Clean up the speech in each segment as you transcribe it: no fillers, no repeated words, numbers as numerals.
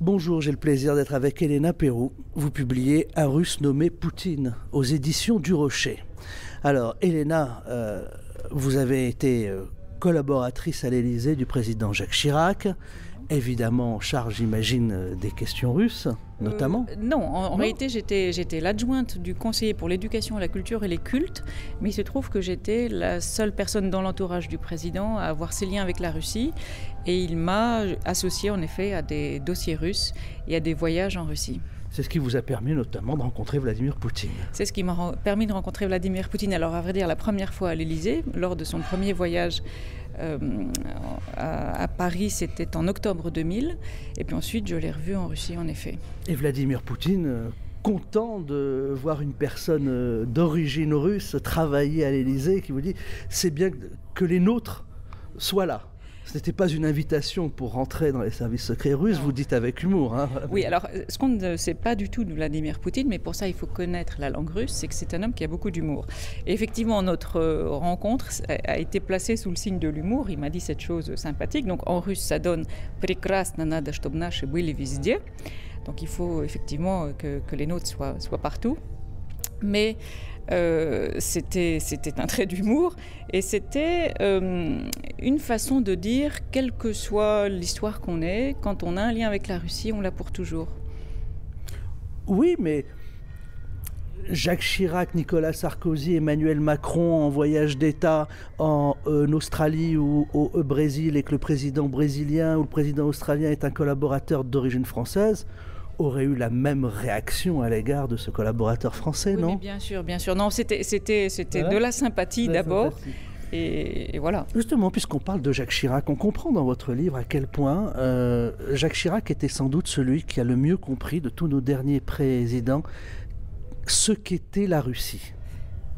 Bonjour, j'ai le plaisir d'être avec Elena Perrou. Vous publiez Un Russe nommé Poutine aux éditions du Rocher. Alors, Elena, vous avez été collaboratrice à l'Élysée du président Jacques Chirac, évidemment en charge, j'imagine, des questions russes, notamment. Non, en réalité, j'étais l'adjointe du conseiller pour l'éducation, la culture et les cultes, mais il se trouve que j'étais la seule personne dans l'entourage du président à avoir ses liens avec la Russie, et il m'a associée en effet à des dossiers russes et à des voyages en Russie. C'est ce qui vous a permis notamment de rencontrer Vladimir Poutine. C'est ce qui m'a permis de rencontrer Vladimir Poutine. Alors à vrai dire, la première fois à l'Élysée, lors de son premier voyage à Paris, c'était en octobre 2000. Et puis ensuite, je l'ai revu en Russie, en effet. Et Vladimir Poutine, content de voir une personne d'origine russe travailler à l'Élysée, qui vous dit « c'est bien que les nôtres soient là ». Ce n'était pas une invitation pour rentrer dans les services secrets russes, vous dites avec humour. Hein. Oui, alors ce qu'on ne sait pas du tout de Vladimir Poutine, mais pour ça il faut connaître la langue russe, c'est que c'est un homme qui a beaucoup d'humour. Et effectivement, notre rencontre a été placée sous le signe de l'humour. Il m'a dit cette chose sympathique. Donc en russe, ça donne « Прекрасно надо, чтобы наши были везде ». Donc il faut effectivement que les nôtres soient partout. Mais c'était un trait d'humour et c'était une façon de dire, quelle que soit l'histoire qu'on ait, quand on a un lien avec la Russie, on l'a pour toujours. Oui, mais Jacques Chirac, Nicolas Sarkozy, Emmanuel Macron en voyage d'État en Australie ou au Brésil, et que le président brésilien ou le président australien est un collaborateur d'origine française, aurait eu la même réaction à l'égard de ce collaborateur français, oui, non? Mais bien sûr, bien sûr. Non, c'était de la sympathie d'abord. Et voilà. Justement, puisqu'on parle de Jacques Chirac, on comprend dans votre livre à quel point Jacques Chirac était sans doute celui qui a le mieux compris de tous nos derniers présidents ce qu'était la Russie.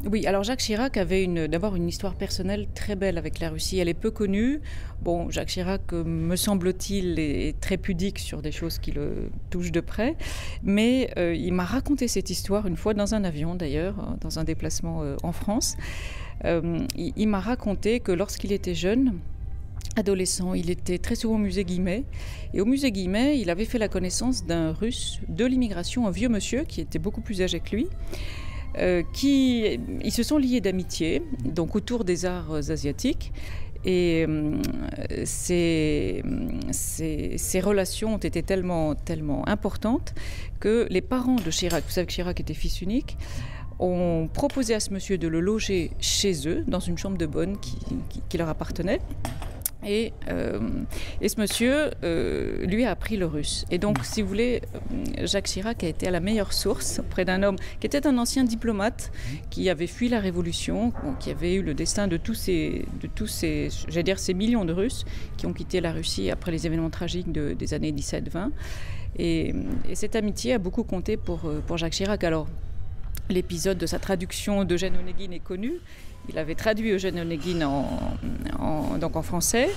Oui, alors Jacques Chirac avait d'abord une histoire personnelle très belle avec la Russie. Elle est peu connue. Bon, Jacques Chirac, me semble-t-il, est très pudique sur des choses qui le touchent de près. Mais il m'a raconté cette histoire une fois dans un avion, d'ailleurs, dans un déplacement en France. Il m'a raconté que lorsqu'il était jeune, adolescent, il était très souvent au musée Guimet. Et au musée Guimet, il avait fait la connaissance d'un Russe de l'immigration, un vieux monsieur qui était beaucoup plus âgé que lui. Ils se sont liés d'amitié, donc autour des arts asiatiques, et ces relations ont été tellement importantes que les parents de Chirac, vous savez que Chirac était fils unique, ont proposé à ce monsieur de le loger chez eux, dans une chambre de bonne qui leur appartenait. Et ce monsieur, lui, a appris le russe. Et donc, si vous voulez, Jacques Chirac a été à la meilleure source auprès d'un homme qui était un ancien diplomate, qui avait fui la Révolution, qui avait eu le destin de tous ces j'allais dire, ces millions de Russes qui ont quitté la Russie après les événements tragiques des années 17-20. Et cette amitié a beaucoup compté pour Jacques Chirac. Alors, l'épisode de sa traduction d'Eugène Onegin est connu. Il avait traduit Eugène Onegin donc en français.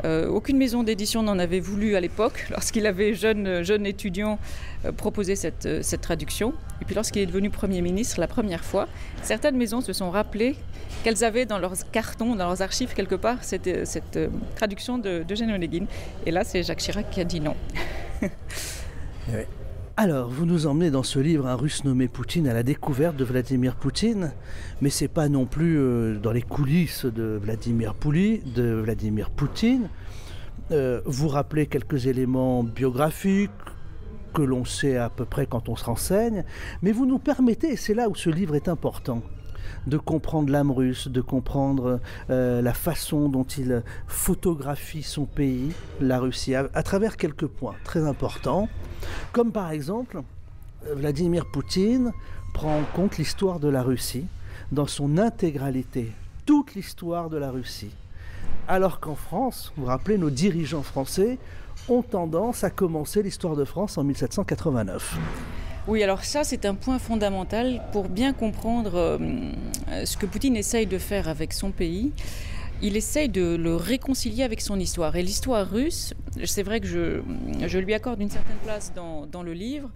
Aucune maison d'édition n'en avait voulu à l'époque, lorsqu'il avait, jeune étudiant, proposé cette traduction. Et puis lorsqu'il est devenu Premier ministre, la première fois, certaines maisons se sont rappelées qu'elles avaient dans leurs cartons, dans leurs archives quelque part, cette traduction d'Eugène Onegin. Et là, c'est Jacques Chirac qui a dit non. Oui. Alors, vous nous emmenez dans ce livre, Un Russe nommé Poutine, à la découverte de Vladimir Poutine, mais c'est pas non plus dans les coulisses de Vladimir Poutine. Vous rappelez quelques éléments biographiques que l'on sait à peu près quand on se renseigne, mais vous nous permettez, et c'est là où ce livre est important, de comprendre l'âme russe, de comprendre la façon dont il photographie son pays, la Russie, à travers quelques points très importants, comme par exemple, Vladimir Poutine prend en compte l'histoire de la Russie dans son intégralité, toute l'histoire de la Russie. Alors qu'en France, vous vous rappelez, nos dirigeants français ont tendance à commencer l'histoire de France en 1789. Oui, alors ça, c'est un point fondamental pour bien comprendre ce que Poutine essaye de faire avec son pays. Il essaye de le réconcilier avec son histoire. Et l'histoire russe, c'est vrai que je lui accorde une certaine place dans le livre,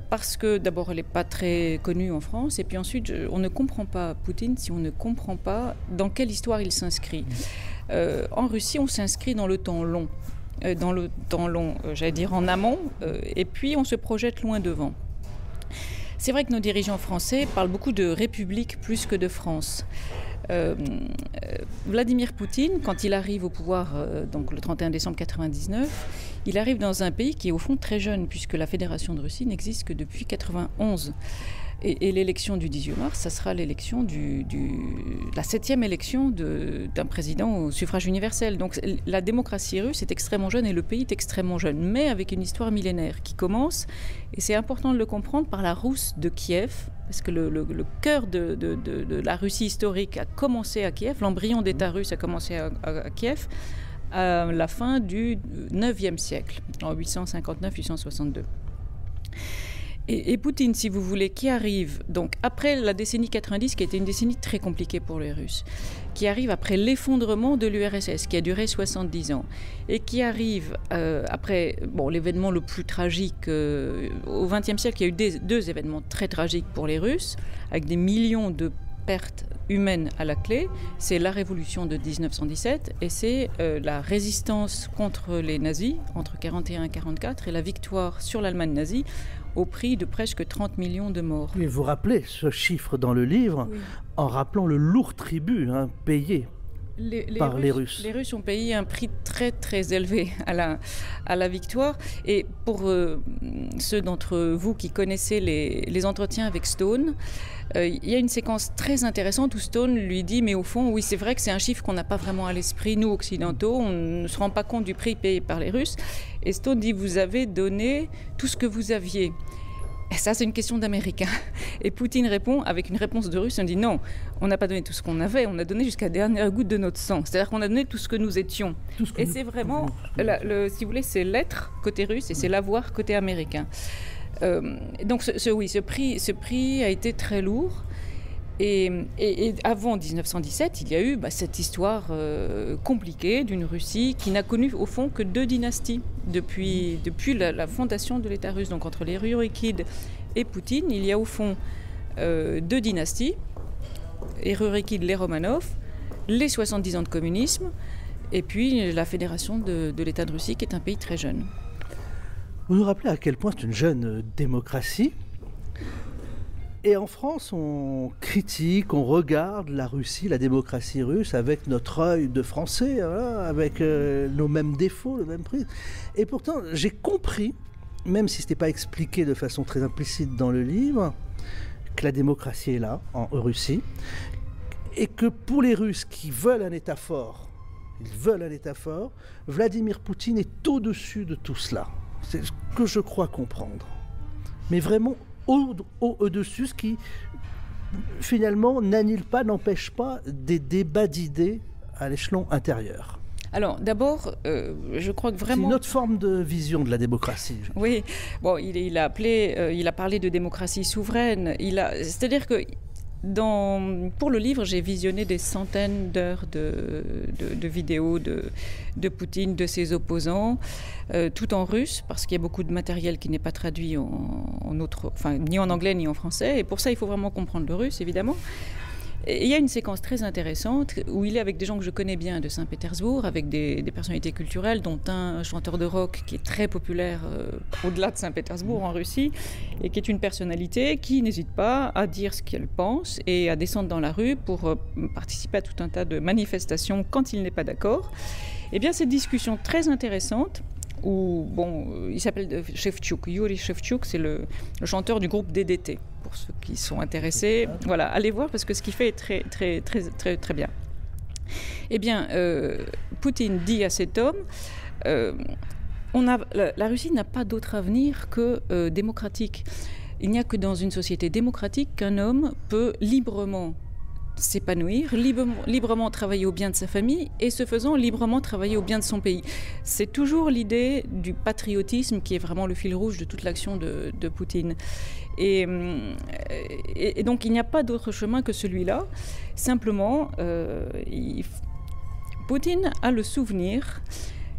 parce que d'abord, elle n'est pas très connue en France, et puis ensuite, on ne comprend pas Poutine si on ne comprend pas dans quelle histoire il s'inscrit. En Russie, on s'inscrit dans le temps long. j'allais dire en amont, et puis on se projette loin devant. C'est vrai que nos dirigeants français parlent beaucoup de République plus que de France. Vladimir Poutine, quand il arrive au pouvoir, donc le 31 décembre 1999, il arrive dans un pays qui est au fond très jeune, puisque la Fédération de Russie n'existe que depuis 1991. Et l'élection du 18 mars, ça sera l'élection la 7e élection d'un président au suffrage universel. Donc la démocratie russe est extrêmement jeune et le pays est extrêmement jeune, mais avec une histoire millénaire qui commence, et c'est important de le comprendre, par la Rousse de Kiev, parce que le cœur de la Russie historique a commencé à Kiev, l'embryon d'État russe a commencé à Kiev, à la fin du 9e siècle, en 859-862. Et Poutine, si vous voulez, qui arrive donc après la décennie 90, qui a été une décennie très compliquée pour les Russes, qui arrive après l'effondrement de l'URSS, qui a duré 70 ans, et qui arrive après l'événement le plus tragique au XXe siècle. Il y a eu deux événements très tragiques pour les Russes, avec des millions de pertes humaines à la clé. C'est la révolution de 1917 et c'est la résistance contre les nazis entre 1941 et 1944 et la victoire sur l'Allemagne nazie au prix de presque 30 millions de morts. Et vous rappelez ce chiffre dans le livre, oui, en rappelant le lourd tribut payé par les Russes. Les Russes ont payé un prix très très élevé à la victoire. Et pour ceux d'entre vous qui connaissez les entretiens avec Stone, il y a une séquence très intéressante où Stone lui dit, mais au fond, oui, c'est vrai que c'est un chiffre qu'on n'a pas vraiment à l'esprit, nous occidentaux, on ne se rend pas compte du prix payé par les Russes. Et Stone dit, vous avez donné tout ce que vous aviez. Et ça, c'est une question d'Américains. Et Poutine répond avec une réponse de Russe. On dit non, on n'a pas donné tout ce qu'on avait, on a donné jusqu'à la dernière goutte de notre sang. C'est-à-dire qu'on a donné tout ce que nous étions. Et c'est vraiment, si vous voulez, c'est l'être côté russe et c'est l'avoir côté américain. Donc ce prix a été très lourd. Et avant 1917, il y a eu cette histoire compliquée d'une Russie qui n'a connu au fond que 2 dynasties depuis la fondation de l'État russe. Donc entre les Rurikides et Poutine, il y a au fond 2 dynasties, les Rurikides, les Romanov, les 70 ans de communisme, et puis la fédération de l'État de Russie qui est un pays très jeune. Vous nous rappelez à quel point c'est une jeune démocratie. Et en France, on critique, on regarde la Russie, la démocratie russe avec notre œil de Français, avec nos mêmes défauts, le même prix. Et pourtant, j'ai compris, même si ce n'était pas expliqué de façon très implicite dans le livre, que la démocratie est là, en Russie, et que pour les Russes qui veulent un État fort, Vladimir Poutine est au-dessus de tout cela. C'est ce que je crois comprendre. Mais vraiment au-dessus, ce qui finalement n'empêche pas des débats d'idées à l'échelon intérieur. Alors d'abord, je crois que vraiment... C'est une autre forme de vision de la démocratie. Oui, bon, il a parlé de démocratie souveraine. C'est-à-dire que pour le livre, j'ai visionné des centaines d'heures de vidéos de Poutine, de ses opposants, tout en russe, parce qu'il y a beaucoup de matériel qui n'est pas traduit ni en anglais ni en français. Et pour ça, il faut vraiment comprendre le russe, évidemment. Et il y a une séquence très intéressante où il est avec des gens que je connais bien de Saint-Pétersbourg, avec des personnalités culturelles, dont un chanteur de rock qui est très populaire au-delà de Saint-Pétersbourg en Russie, et qui est une personnalité qui n'hésite pas à dire ce qu'elle pense et à descendre dans la rue pour participer à tout un tas de manifestations quand il n'est pas d'accord. Eh bien, cette discussion très intéressante, où, il s'appelle Shevchuk, Yuri Shevchuk, c'est le chanteur du groupe DDT. Pour ceux qui sont intéressés, voilà, allez voir parce que ce qu'il fait est très, très, très, très, très bien. Eh bien, Poutine dit à cet homme, la Russie n'a pas d'autre avenir que démocratique. Il n'y a que dans une société démocratique qu'un homme peut librement s'épanouir, librement travailler au bien de sa famille et ce faisant librement travailler au bien de son pays. C'est toujours l'idée du patriotisme qui est vraiment le fil rouge de toute l'action de Poutine. Et donc il n'y a pas d'autre chemin que celui-là. Simplement, Poutine a le souvenir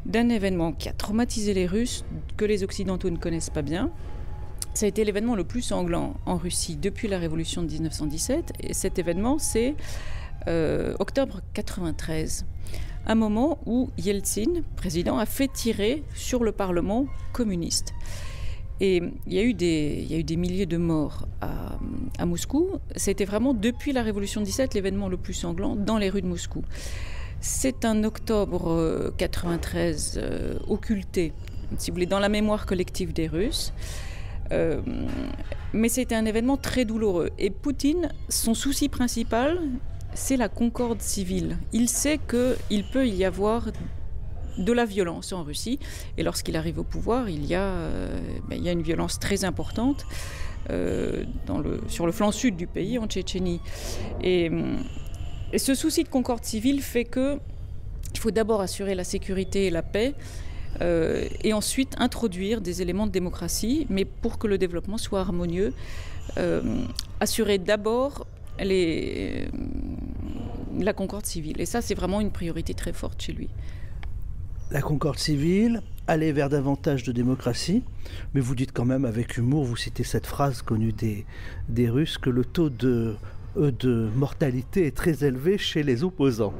d'un événement qui a traumatisé les Russes, que les Occidentaux ne connaissent pas bien. Ça a été l'événement le plus sanglant en Russie depuis la révolution de 1917. Et cet événement, c'est octobre 93. un moment où Yeltsin, président, a fait tirer sur le Parlement communiste. Et il y a eu des milliers de morts à Moscou. C'était vraiment, depuis la Révolution de 17, l'événement le plus sanglant dans les rues de Moscou. C'est un octobre 93 occulté, si vous voulez, dans la mémoire collective des Russes. Mais c'était un événement très douloureux. Et Poutine, son souci principal, c'est la concorde civile. Il sait qu'il peut y avoir de la violence en Russie. Et lorsqu'il arrive au pouvoir, il y a une violence très importante sur le flanc sud du pays, en Tchétchénie. Et ce souci de concorde civile fait qu'il faut d'abord assurer la sécurité et la paix, et ensuite introduire des éléments de démocratie, mais pour que le développement soit harmonieux, assurer d'abord la concorde civile. Et ça, c'est vraiment une priorité très forte chez lui. La concorde civile, aller vers davantage de démocratie, mais vous dites quand même avec humour, vous citez cette phrase connue des Russes, que le taux de mortalité est très élevé chez les opposants.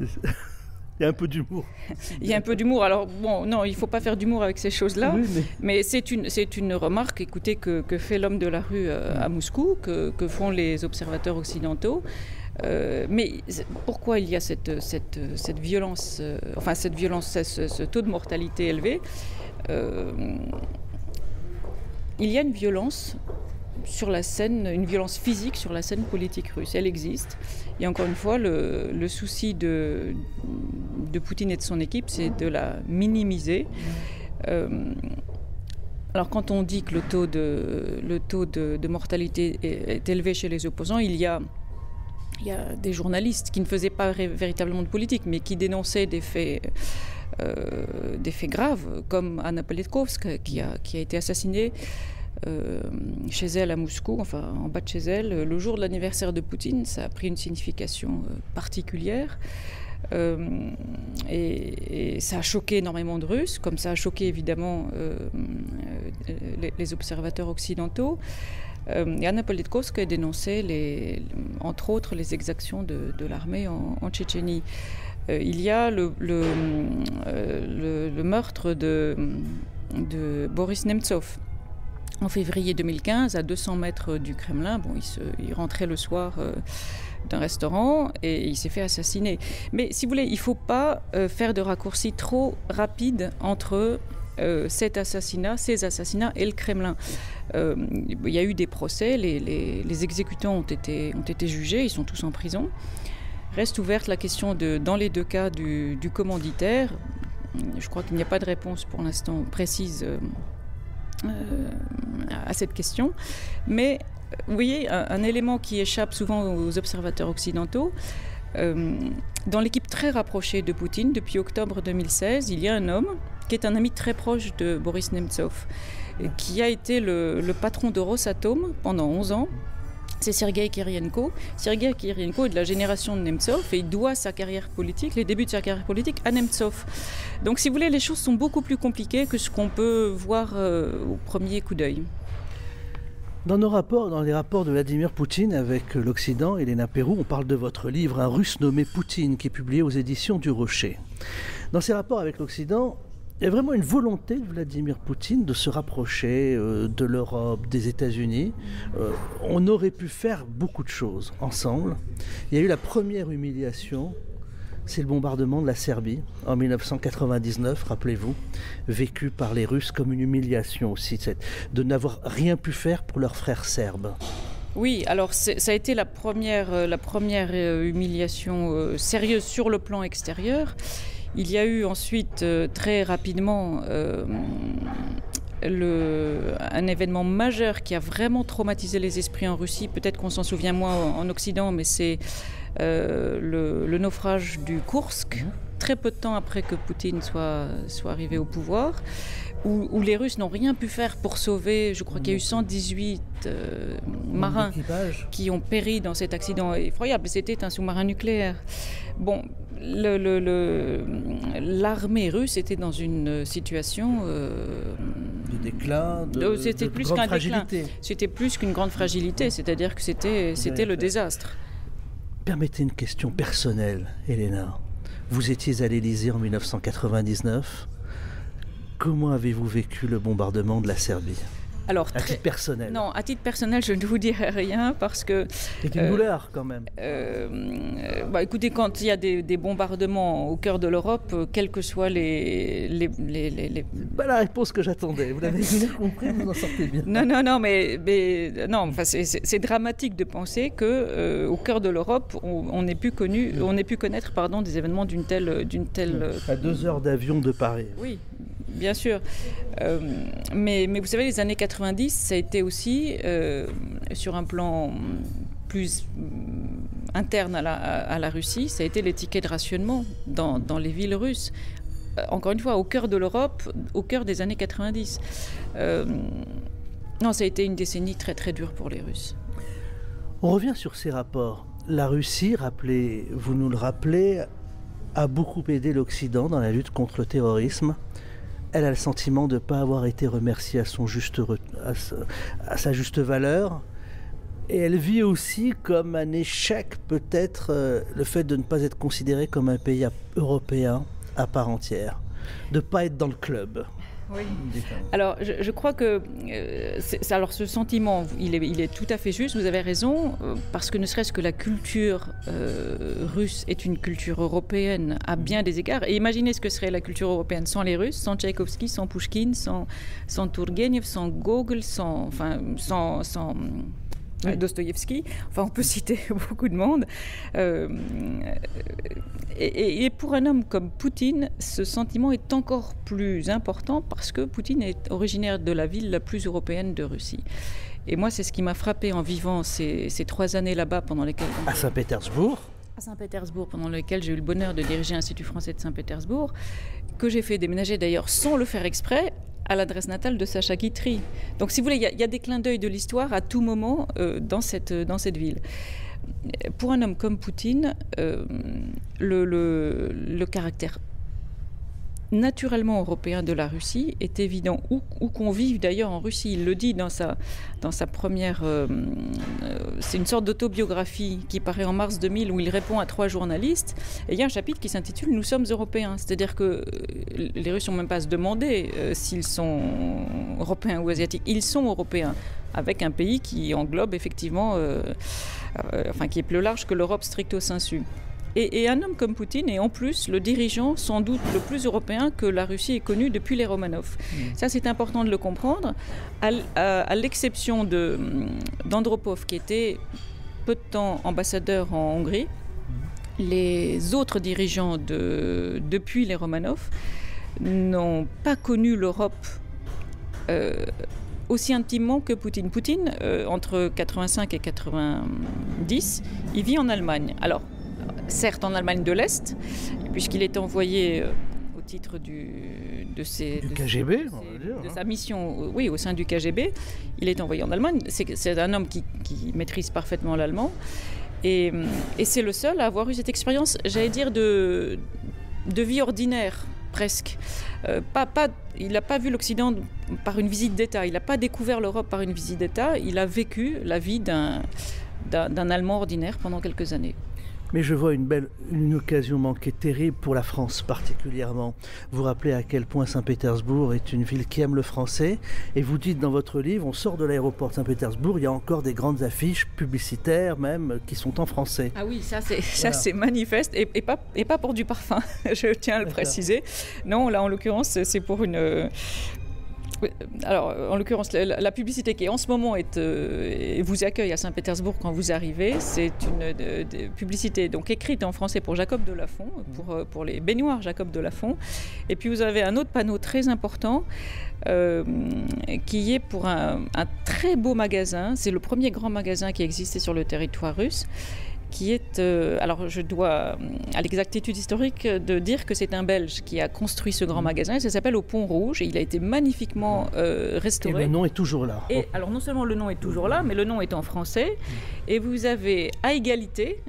Il y a un peu d'humour. Il y a un peu d'humour. Alors, bon, non, il ne faut pas faire d'humour avec ces choses-là. Oui, mais c'est une remarque, écoutez, que fait l'homme de la rue à Moscou, que font les observateurs occidentaux. Mais pourquoi il y a cette violence, ce taux de mortalité élevé? Il y a une violence sur la scène, une violence physique sur la scène politique russe. Elle existe. Et encore une fois, le souci de Poutine et de son équipe, c'est de la minimiser. Alors quand on dit que le taux de mortalité est élevé chez les opposants, il y a des journalistes qui ne faisaient pas véritablement de politique, mais qui dénonçaient des faits graves, comme Anna Politkovskaya, qui a été assassinée chez elle à Moscou, enfin en bas de chez elle, le jour de l'anniversaire de Poutine. Ça a pris une signification particulière. Et ça a choqué énormément de Russes, comme ça a choqué évidemment les observateurs occidentaux. Et Anna Politkovskaya dénonçait entre autres les exactions de l'armée en Tchétchénie. Il y a le meurtre de Boris Nemtsov en février 2015, à 200 mètres du Kremlin. Bon, il rentrait le soir d'un restaurant et il s'est fait assassiner. Mais si vous voulez, il ne faut pas faire de raccourcis trop rapides entre ces assassinats et le Kremlin. Il y a eu des procès, les exécutants ont été jugés, ils sont tous en prison. Reste ouverte la question, dans les deux cas, du commanditaire. Je crois qu'il n'y a pas de réponse pour l'instant précise à cette question. Mais vous voyez, un élément qui échappe souvent aux observateurs occidentaux, dans l'équipe très rapprochée de Poutine, depuis octobre 2016, il y a un homme qui est un ami très proche de Boris Nemtsov, qui a été le patron de Rosatom pendant 11 ans. C'est Sergueï Kirienko. Sergueï Kirienko est de la génération de Nemtsov et il doit sa carrière politique, les débuts de sa carrière politique, à Nemtsov. Donc si vous voulez, les choses sont beaucoup plus compliquées que ce qu'on peut voir au premier coup d'œil. Dans les rapports de Vladimir Poutine avec l'Occident, Elena Perrou, on parle de votre livre « Un Russe nommé Poutine » qui est publié aux éditions du Rocher. Dans ces rapports avec l'Occident, il y a vraiment une volonté de Vladimir Poutine de se rapprocher de l'Europe, des États-Unis. On aurait pu faire beaucoup de choses ensemble. Il y a eu la première humiliation, c'est le bombardement de la Serbie en 1999, rappelez-vous, vécu par les Russes comme une humiliation aussi, de n'avoir rien pu faire pour leurs frères serbes. Oui, alors ça a été la première humiliation sérieuse sur le plan extérieur. Il y a eu ensuite très rapidement un événement majeur qui a vraiment traumatisé les esprits en Russie. Peut-être qu'on s'en souvient moins en Occident, mais c'est le naufrage du Koursk, très peu de temps après que Poutine soit arrivé au pouvoir, où les Russes n'ont rien pu faire pour sauver. Je crois qu'il y a eu 118 marins qui ont péri dans cet accident effroyable. C'était un sous-marin nucléaire. Bon, l'armée russe était dans une situation de déclin, de grande fragilité. C'était plus qu'une grande fragilité, c'est-à-dire que c'était le désastre. Permettez une question personnelle, Elena. Vous étiez à l'Élysée en 1999. Comment avez-vous vécu le bombardement de la Serbie ? Alors, à titre personnel. Non, à titre personnel, je ne vous dirai rien parce que... C'est une douleur quand même. Écoutez, quand il y a des bombardements au cœur de l'Europe, quels que soient les... Pas la réponse que j'attendais. Vous l'avez bien compris, vous en sortez bien. Non, mais non, enfin, c'est dramatique de penser que au cœur de l'Europe, on ait pu connaître, des événements d'une telle. À 2 heures d'avion de Paris. Oui. Bien sûr. Mais vous savez, les années 90, ça a été aussi, sur un plan plus interne à la Russie, ça a été les tickets de rationnement dans les villes russes. Encore une fois, au cœur de l'Europe, au cœur des années 90. Non, ça a été une décennie très très dure pour les Russes. On revient sur ces rapports. La Russie, vous nous le rappelez, a beaucoup aidé l'Occident dans la lutte contre le terrorisme. Elle a le sentiment de ne pas avoir été remerciée à sa juste valeur. Et elle vit aussi comme un échec, peut-être, le fait de ne pas être considérée comme un pays européen à part entière, de ne pas être dans le club. Oui. Alors, je crois que alors ce sentiment, il est tout à fait juste. Vous avez raison, parce que ne serait-ce que la culture russe est une culture européenne à bien des égards. Et imaginez ce que serait la culture européenne sans les Russes, sans Tchaïkovski, sans Pouchkine, sans Tourgueniev, sans Gogol, sans Dostoïevski, enfin on peut citer beaucoup de monde. Et pour un homme comme Poutine, ce sentiment est encore plus important parce que Poutine est originaire de la ville la plus européenne de Russie. Et moi, c'est ce qui m'a frappé en vivant ces 3 années là-bas pendant lesquelles... À Saint-Pétersbourg ? À Saint-Pétersbourg, pendant lequel j'ai eu le bonheur de diriger l'Institut français de Saint-Pétersbourg, que j'ai fait déménager d'ailleurs sans le faire exprès, à l'adresse natale de Sacha Guitry. Donc si vous voulez, il y a des clins d'œil de l'histoire à tout moment dans cette ville. Pour un homme comme Poutine, le caractère naturellement européen de la Russie est évident, où qu'on vive d'ailleurs en Russie. Il le dit dans sa première... c'est une sorte d'autobiographie qui paraît en mars 2000 où il répond à 3 journalistes. Et il y a un chapitre qui s'intitule « Nous sommes européens ». C'est-à-dire que les Russes n'ont même pas à se demander s'ils sont européens ou asiatiques. Ils sont européens, avec un pays qui englobe effectivement... qui est plus large que l'Europe stricto sensu. Et un homme comme Poutine est en plus le dirigeant sans doute le plus européen que la Russie ait connu depuis les Romanov. Ça, c'est important de le comprendre. À l'exception d'Andropov, qui était peu de temps ambassadeur en Hongrie, les autres dirigeants depuis les Romanov n'ont pas connu l'Europe aussi intimement que Poutine. Poutine, entre 85 et 90, il vit en Allemagne. Alors, certes en Allemagne de l'Est, puisqu'il est envoyé au titre de sa mission, oui, au sein du KGB. Il est envoyé en Allemagne. C'est un homme qui maîtrise parfaitement l'allemand. Et c'est le seul à avoir eu cette expérience, j'allais dire, de vie ordinaire, presque. Il n'a pas vu l'Occident par une visite d'État. Il n'a pas découvert l'Europe par une visite d'État. Il a vécu la vie d'un Allemand ordinaire pendant quelques années. Mais je vois une occasion manquée terrible pour la France particulièrement. Vous rappelez à quel point Saint-Pétersbourg est une ville qui aime le français. Et vous dites dans votre livre, on sort de l'aéroport de Saint-Pétersbourg, il y a encore des grandes affiches publicitaires même qui sont en français. Ah oui, ça c'est manifeste et pas pour du parfum, je tiens à le préciser. Non, là en l'occurrence c'est pour une... Alors, en l'occurrence, la publicité qui en ce moment vous accueille à Saint-Pétersbourg quand vous arrivez, c'est une publicité donc écrite en français pour Jacob de Lafont, pour les baignoires Jacob de Lafont. Et puis vous avez un autre panneau très important qui est pour un très beau magasin. C'est le premier grand magasin qui existait sur le territoire russe. Qui est, alors je dois à l'exactitude historique de dire que c'est un Belge qui a construit ce grand magasin, ça s'appelle au Pont Rouge et il a été magnifiquement restauré. Et le nom est toujours là. Et alors non seulement le nom est toujours là, mais le nom est en français et vous avez à égalité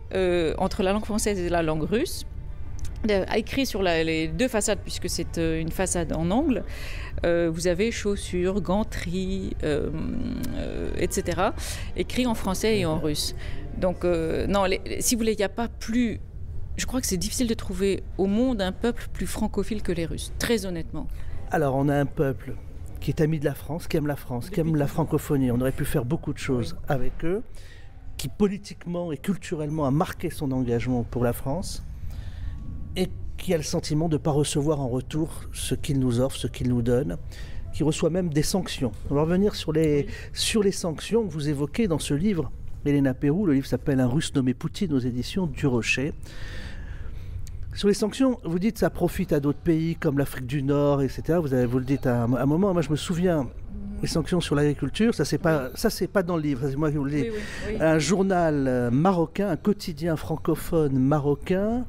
entre la langue française et la langue russe, écrit sur les 2 façades puisque c'est une façade en angle. Vous avez chaussures, ganteries, etc. écrit en français et en russe. Donc, non, si vous voulez, il n'y a pas plus je crois que c'est difficile de trouver au monde un peuple plus francophile que les Russes, très honnêtement. Alors, on a un peuple qui est ami de la France, qui aime la France, qui aime la francophonie. On aurait pu faire beaucoup de choses avec eux, qui politiquement et culturellement a marqué son engagement pour la France et qui a le sentiment de ne pas recevoir en retour ce qu'il nous offre, ce qu'il nous donne, qui reçoit même des sanctions. On va revenir sur les sanctions que vous évoquez dans ce livre, Elena Perrou. Le livre s'appelle « Un Russe nommé Poutine » aux éditions du Rocher. Sur les sanctions, vous dites que ça profite à d'autres pays comme l'Afrique du Nord, etc. Vous le dites à un moment. Moi, je me souviens, les sanctions sur l'agriculture, ça c'est pas dans le livre, c'est moi qui vous le dis. Oui. Un journal marocain, un quotidien francophone marocain,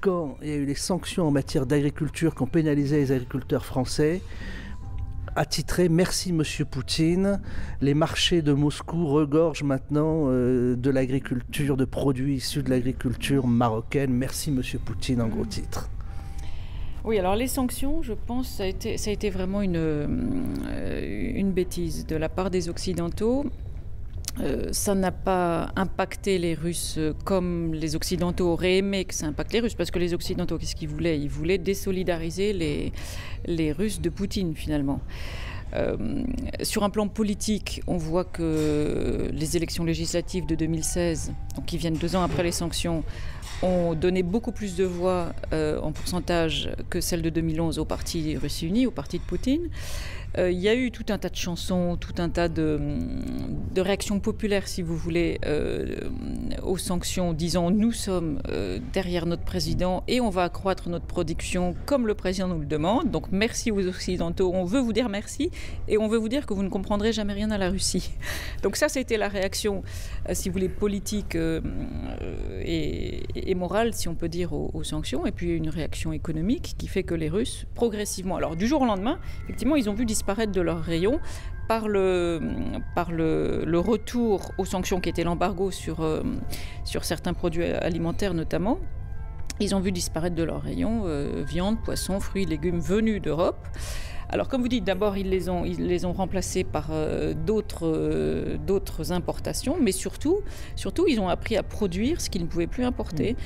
quand il y a eu les sanctions en matière d'agriculture qui ont pénalisé les agriculteurs français, a titré « Merci Monsieur Poutine, les marchés de Moscou regorgent maintenant de l'agriculture, de produits issus de l'agriculture marocaine. Merci Monsieur Poutine » en gros titre. Oui, alors les sanctions, je pense, ça a été vraiment une bêtise de la part des Occidentaux. Ça n'a pas impacté les Russes comme les Occidentaux auraient aimé que ça impacte les Russes, parce que les Occidentaux, qu'est-ce qu'ils voulaient ? Ils voulaient désolidariser les Russes de Poutine, finalement. Sur un plan politique, on voit que les élections législatives de 2016, donc qui viennent 2 ans après les sanctions, ont donné beaucoup plus de voix en pourcentage que celles de 2011 au Parti Russie Unie, au parti de Poutine. Il y a eu tout un tas de chansons, tout un tas de réactions populaires, si vous voulez, aux sanctions, disant « nous sommes derrière notre président et on va accroître notre production comme le président nous le demande. Donc merci aux Occidentaux, on veut vous dire merci et on veut vous dire que vous ne comprendrez jamais rien à la Russie. » Donc ça, c'était la réaction, si vous voulez, politique et morale, si on peut dire, aux sanctions. Et puis une réaction économique qui fait que les Russes, progressivement, alors du jour au lendemain, effectivement, ils ont vu disparaître de leurs rayons par le retour aux sanctions qui était l'embargo sur certains produits alimentaires notamment. Ils ont vu disparaître de leurs rayons viande, poisson, fruits, légumes venus d'Europe. Alors comme vous dites, d'abord ils les ont remplacés par d'autres importations, mais surtout ils ont appris à produire ce qu'ils ne pouvaient plus importer.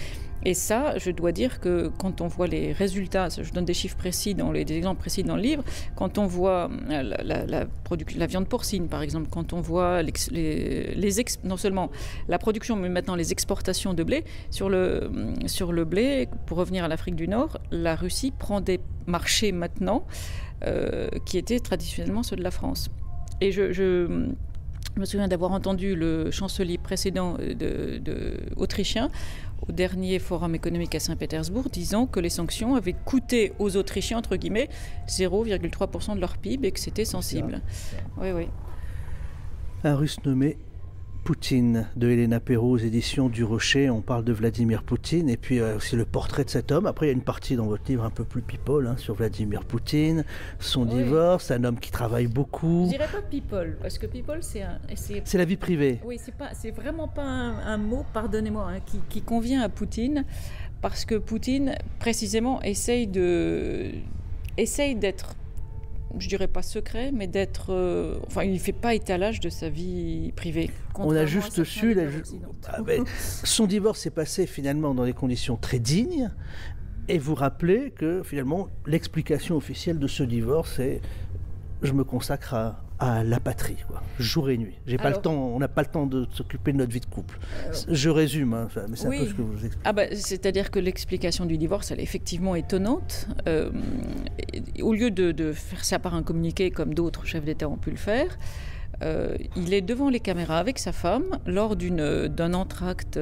Et ça, je dois dire que quand on voit les résultats, je donne des chiffres précis, des exemples précis dans le livre, quand on voit la viande porcine, par exemple, quand on voit non seulement la production, mais maintenant les exportations de blé, sur le blé, pour revenir à l'Afrique du Nord, la Russie prend des marchés maintenant qui étaient traditionnellement ceux de la France. Et je me souviens d'avoir entendu le chancelier précédent autrichien au dernier forum économique à Saint-Pétersbourg disant que les sanctions avaient coûté aux Autrichiens, entre guillemets, 0,3% de leur PIB et que c'était sensible. Oui. Un Russe nommé Poutine de Elena Perrou aux éditions du Rocher. On parle de Vladimir Poutine et puis aussi le portrait de cet homme. Après, il y a une partie dans votre livre un peu plus people sur Vladimir Poutine, son divorce, un homme qui travaille beaucoup. Je dirais pas people, parce que people, c'est la vie privée. Oui, c'est vraiment pas un mot, pardonnez-moi, qui convient à Poutine, parce que Poutine, précisément, essaye d'être, je dirais pas secret, mais d'être... il ne fait pas étalage de sa vie privée. On a juste su... son divorce s'est passé finalement dans des conditions très dignes. Et vous rappelez que finalement, l'explication officielle de ce divorce est « je me consacre à la patrie, quoi, jour et nuit. On n'a pas le temps de s'occuper de notre vie de couple. » Je résume, mais c'est un peu ce que vous expliquez. C'est-à-dire que l'explication du divorce, elle est effectivement étonnante. Au lieu de faire ça par un communiqué comme d'autres chefs d'État ont pu le faire, il est devant les caméras avec sa femme lors d'un entracte,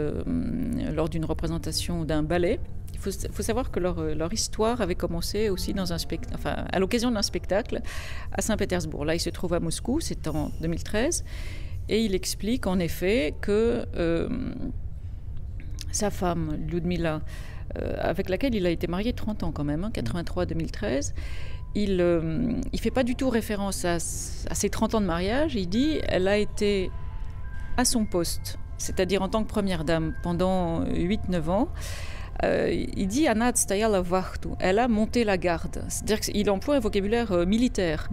lors d'une représentation d'un ballet. Il faut savoir que leur histoire avait commencé aussi à l'occasion d'un spectacle à Saint-Pétersbourg. Là, il se trouve à Moscou, c'est en 2013, et il explique en effet que sa femme, Lyudmila, avec laquelle il a été marié 30 ans quand même, 83-2013, il ne fait pas du tout référence à ses 30 ans de mariage. Il dit elle a été à son poste, c'est-à-dire en tant que première dame, pendant 8-9 ans. Il dit Anna Tstayala Vachtu, elle a monté la garde. C'est-à-dire qu'il emploie un vocabulaire militaire.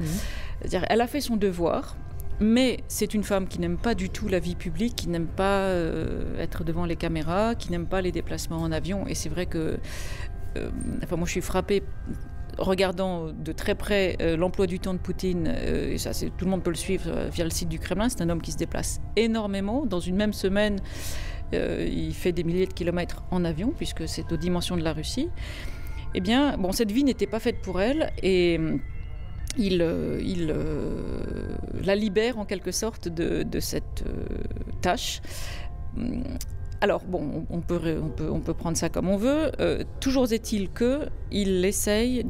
C'est-à-dire elle a fait son devoir Mais c'est une femme qui n'aime pas du tout la vie publique, qui n'aime pas être devant les caméras, qui n'aime pas les déplacements en avion. Et c'est vrai que moi je suis frappée regardant de très près l'emploi du temps de Poutine, et ça, tout le monde peut le suivre via le site du Kremlin. C'est un homme qui se déplace énormément. Dans une même semaine, il fait des milliers de kilomètres en avion, puisque c'est aux dimensions de la Russie. Eh bien, bon, cette vie n'était pas faite pour elle, et il la libère en quelque sorte de cette tâche. Alors bon, on peut prendre ça comme on veut. Toujours est-il qu'il essaye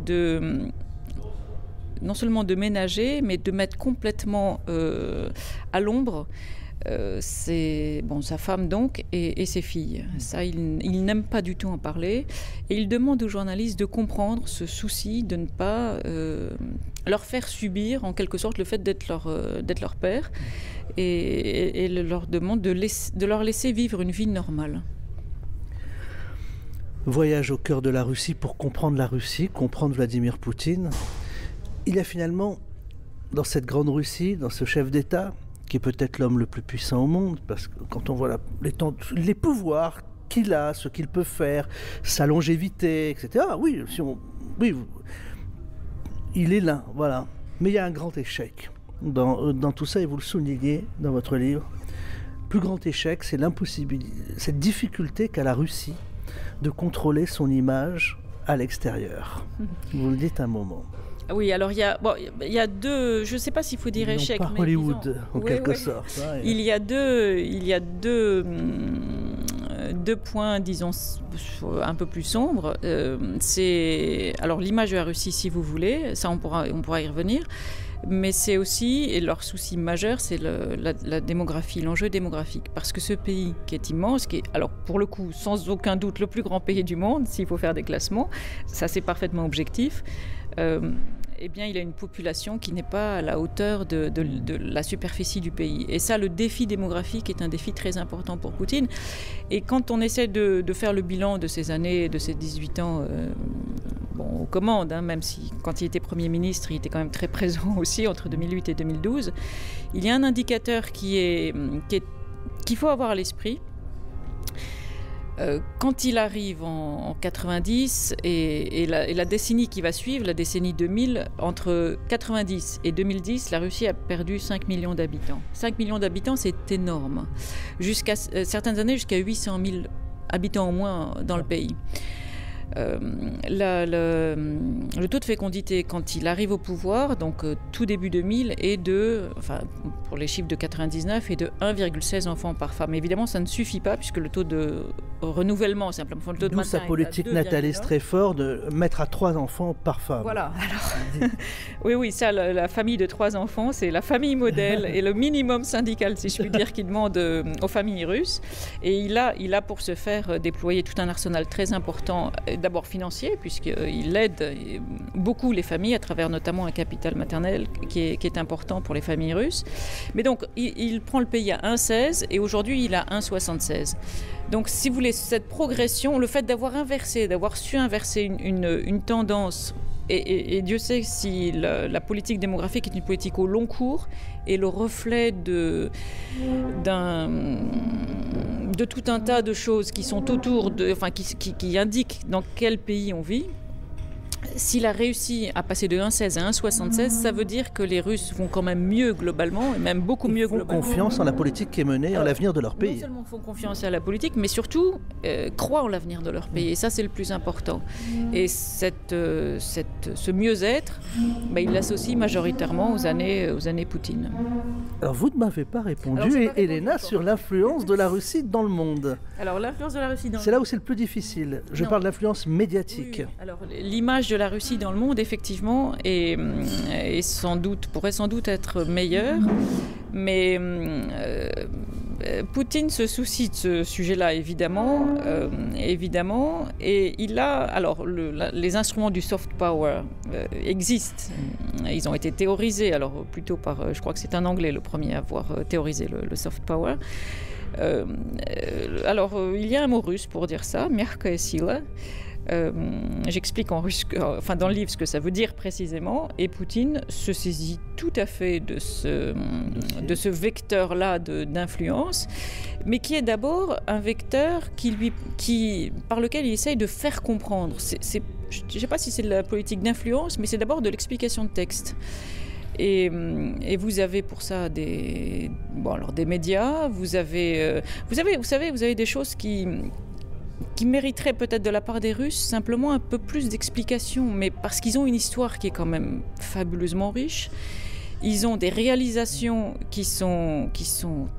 non seulement de ménager, mais de mettre complètement à l'ombre sa femme donc et ses filles. Ça, il n'aime pas du tout en parler, et il demande aux journalistes de comprendre ce souci de ne pas leur faire subir en quelque sorte le fait d'être leur père, et leur demande de leur laisser vivre une vie normale. Voyage au cœur de la Russie pour comprendre la Russie, comprendre Vladimir Poutine. Il y a finalement, dans cette grande Russie, dans ce chef d'État, qui est peut-être l'homme le plus puissant au monde, parce que quand on voit les pouvoirs qu'il a, ce qu'il peut faire, sa longévité, etc. Oui, il est là, voilà. Mais il y a un grand échec dans tout ça, et vous le soulignez dans votre livre. Le plus grand échec, c'est l'impossibilité, cette difficulté qu'a la Russie de contrôler son image à l'extérieur. Vous le dites un moment. Oui, alors il y a deux, je ne sais pas s'il faut dire échec, mais Hollywood, en quelque sorte. Hein, il y a deux points, disons, un peu plus sombres. C'est alors l'image de la Russie, si vous voulez, ça on pourra y revenir. Mais c'est aussi, et leur souci majeur, c'est la démographie, l'enjeu démographique. Parce que ce pays qui est immense, qui est, alors pour le coup, sans aucun doute, le plus grand pays du monde, s'il faut faire des classements, ça c'est parfaitement objectif, eh bien il a une population qui n'est pas à la hauteur de la superficie du pays. Et ça, le défi démographique est un défi très important pour Poutine. Et quand on essaie de faire le bilan de ces années, de ces 18 ans aux commandes, hein, même si quand il était Premier ministre, il était quand même très présent aussi entre 2008 et 2012, il y a un indicateur qu'il faut avoir à l'esprit. Quand il arrive en 90 et la décennie qui va suivre, la décennie 2000, entre 90 et 2010, la Russie a perdu 5 millions d'habitants. 5 millions d'habitants, c'est énorme. Jusqu'à certaines années, jusqu'à 800 000 habitants au moins dans le pays. Le taux de fécondité quand il arrive au pouvoir, donc tout début 2000, est pour les chiffres de 99, est de 1,16 enfants par femme. Évidemment, ça ne suffit pas puisque le taux de renouvellement, simplement le taux de maintien, sa politique nataliste très fort de mettre à 3 enfants par femme. Voilà. Alors, oui, ça, la famille de 3 enfants, c'est la famille modèle et le minimum syndical, si je puis dire, qui demande aux familles russes. Et il a pour ce faire déployé tout un arsenal très important. D'abord financier, puisqu'il aide beaucoup les familles à travers notamment un capital maternel qui est important pour les familles russes. Mais donc, il prend le pays à 1,16 et aujourd'hui, il a 1,76. Donc, si vous voulez, cette progression, le fait d'avoir su inverser une tendance, et Dieu sait si la politique démographique est une politique au long cours et le reflet de tout un tas de choses qui sont autour qui indiquent dans quel pays on vit. S'il a réussi à passer de 1,16 à 1,76, ça veut dire que les Russes vont quand même mieux globalement, et même beaucoup mieux globalement. Ils font confiance en la politique qui est menée, en l'avenir de leur pays. Non seulement font confiance à la politique, mais surtout croient en l'avenir de leur pays. Et ça, c'est le plus important. Et ce mieux-être, il l'associe majoritairement aux années Poutine. Alors, vous ne m'avez pas répondu, Elena, sur l'influence de la Russie dans le monde. Alors, l'influence de la Russie dans le monde... C'est là où c'est le plus difficile. Je parle de l'influence médiatique. Oui. Alors, l'image de la Russie dans le monde, effectivement, pourrait sans doute être meilleure, mais Poutine se soucie de ce sujet-là, évidemment, et il a... Alors, les instruments du soft power existent. Ils ont été théorisés, alors plutôt par... je crois que c'est un Anglais le premier à avoir théorisé le soft power. Il y a un mot russe pour dire ça, mягкая сила. J'explique en russe, enfin dans le livre, ce que ça veut dire précisément, et Poutine se saisit tout à fait de ce vecteur-là d'influence, mais qui est d'abord un vecteur par lequel il essaye de faire comprendre. Je ne sais pas si c'est de la politique d'influence, mais c'est d'abord de l'explication de texte. Et vous avez pour ça des médias, vous avez des choses qui mériteraient peut-être de la part des Russes simplement un peu plus d'explications, mais parce qu'ils ont une histoire qui est quand même fabuleusement riche. Ils ont des réalisations qui sont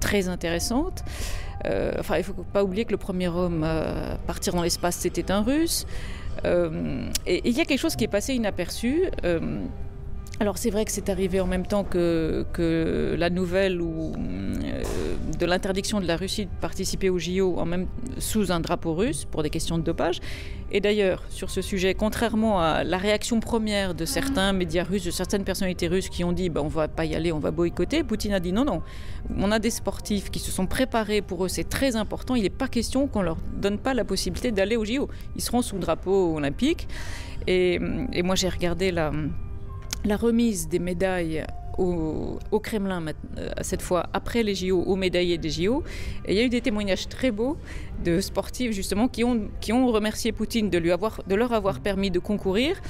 très intéressantes. Il ne faut pas oublier que le premier homme à partir dans l'espace, c'était un Russe. Et il y a quelque chose qui est passé inaperçu. Alors c'est vrai que c'est arrivé en même temps que la nouvelle de l'interdiction de la Russie de participer aux JO sous un drapeau russe pour des questions de dopage. Et d'ailleurs, sur ce sujet, contrairement à la réaction première de certains médias russes, de certaines personnalités russes qui ont dit on ne va pas y aller, on va boycotter, Poutine a dit non, on a des sportifs qui se sont préparés, pour eux c'est très important, il n'est pas question qu'on ne leur donne pas la possibilité d'aller aux JO. Ils seront sous le drapeau olympique. Et moi j'ai regardé la remise des médailles au Kremlin, cette fois après les JO, aux médaillés des JO. Et il y a eu des témoignages très beaux de sportifs justement qui ont remercié Poutine de leur avoir permis de concourir,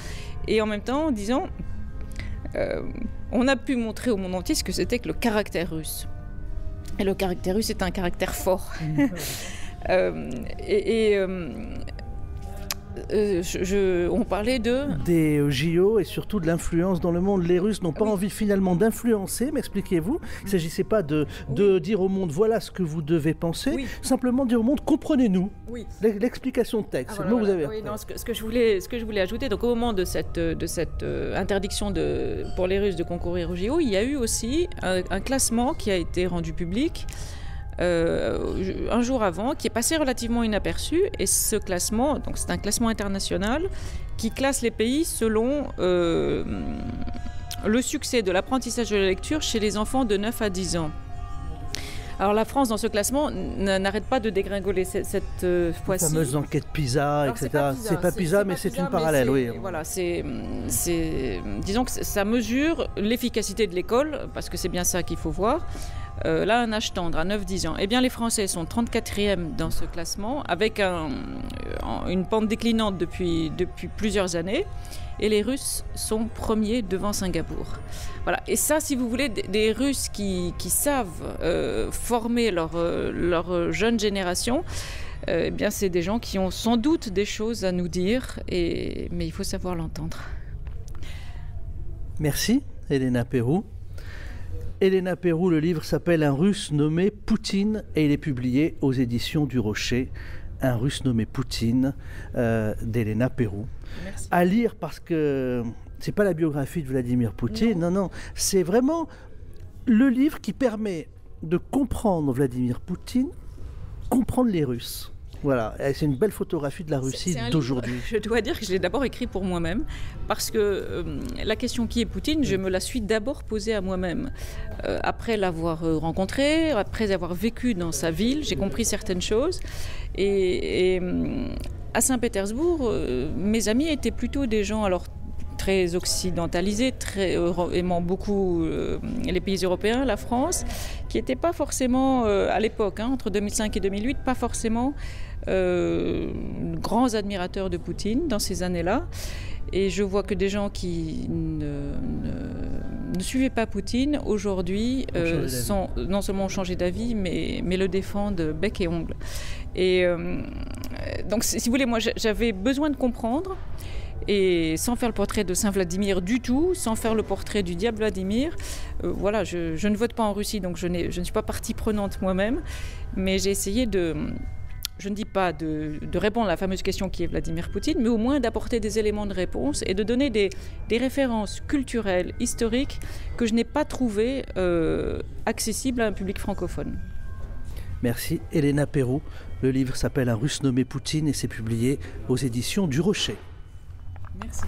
et en même temps en disant on a pu montrer au monde entier ce que c'était que le caractère russe. Et le caractère russe est un caractère fort. On parlait des JO et surtout de l'influence dans le monde. Les Russes n'ont pas envie finalement d'influencer, m'expliquez-vous. Il ne s'agissait pas de dire au monde voilà ce que vous devez penser, simplement dire au monde comprenez-nous. L'explication de texte, c'est le mot que vous avez. Ce que je voulais ajouter, donc au moment de cette interdiction pour les Russes de concourir aux JO, il y a eu aussi un classement qui a été rendu public un jour avant, qui est passé relativement inaperçu. Et ce classement, donc c'est un classement international qui classe les pays selon le succès de l'apprentissage de la lecture chez les enfants de 9 à 10 ans. Alors la France, dans ce classement, n'arrête pas de dégringoler cette fois-ci. La fameuse enquête PISA, etc. C'est pas PISA, mais c'est une parallèle, oui. Voilà, disons que ça mesure l'efficacité de l'école, parce que c'est bien ça qu'il faut voir. Là, un âge tendre, à 9-10 ans. Eh bien, les Français sont 34e dans ce classement, avec une pente déclinante depuis plusieurs années. Et les Russes sont premiers devant Singapour. Voilà. Et ça, si vous voulez, des Russes qui savent former leur jeune génération, eh bien, c'est des gens qui ont sans doute des choses à nous dire, mais il faut savoir l'entendre. Merci, Elena Perrou. Elena Perrou, le livre s'appelle « Un Russe nommé Poutine » et il est publié aux éditions du Rocher. Un Russe nommé Poutine d'Elena Perrou. Merci. À lire parce que c'est pas la biographie de Vladimir Poutine, non, c'est vraiment le livre qui permet de comprendre Vladimir Poutine, comprendre les Russes. Voilà, c'est une belle photographie de la Russie d'aujourd'hui. Je dois dire que je l'ai d'abord écrit pour moi-même, parce que la question qui est Poutine, je me la suis d'abord posée à moi-même. Après l'avoir rencontré, après avoir vécu dans sa ville, j'ai compris certaines choses. Et à Saint-Pétersbourg, mes amis étaient plutôt des gens très occidentalisés, aimant beaucoup les pays européens, la France, qui n'étaient pas forcément, à l'époque, entre 2005 et 2008, pas forcément grands admirateurs de Poutine dans ces années-là. Et je vois que des gens qui ne suivaient pas Poutine, aujourd'hui, non seulement ont changé d'avis, mais le défendent bec et ongle. Et donc, si vous voulez, moi, j'avais besoin de comprendre. Et sans faire le portrait de Saint-Vladimir du tout, sans faire le portrait du diable Vladimir, voilà, je ne vote pas en Russie, donc je ne suis pas partie prenante moi-même, mais j'ai essayé je ne dis pas de répondre à la fameuse question qui est Vladimir Poutine, mais au moins d'apporter des éléments de réponse et de donner des références culturelles, historiques, que je n'ai pas trouvées accessibles à un public francophone. Merci Elena Perrou. Le livre s'appelle « Un Russe nommé Poutine » et c'est publié aux éditions du Rocher. Merci.